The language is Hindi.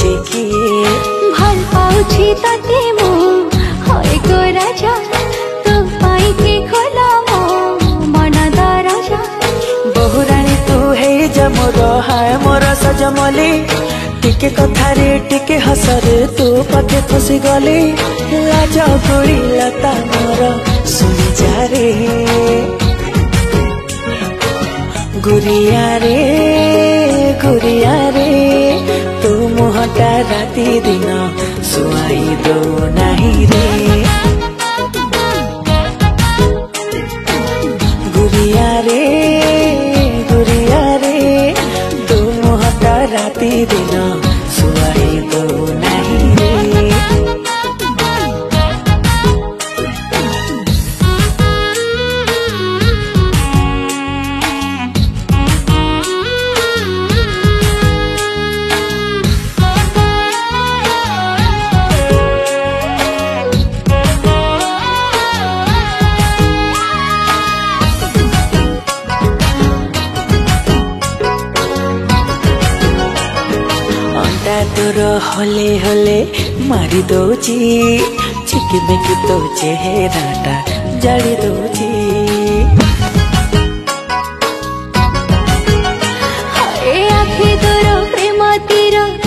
जे कि भल पाउछि तते मो होय गो राजा तो पाई के खोला मो मन दरजा बहुरानी तू है जमोर हाय मोर सजमली टिके कथारे टिके हसरे तू पाखे फसी गली लाज गोड़ी लता मोर सुनी जा रे गुरिया रे तू मुहटा राती दिन सुआई दो नहीं रे गुरिया रे तू मुहटा राती दिन सुआई दो नहीं रे तोर हले हले मारी दौची चिकिमिकी तो चेहराटा जाड़ी दो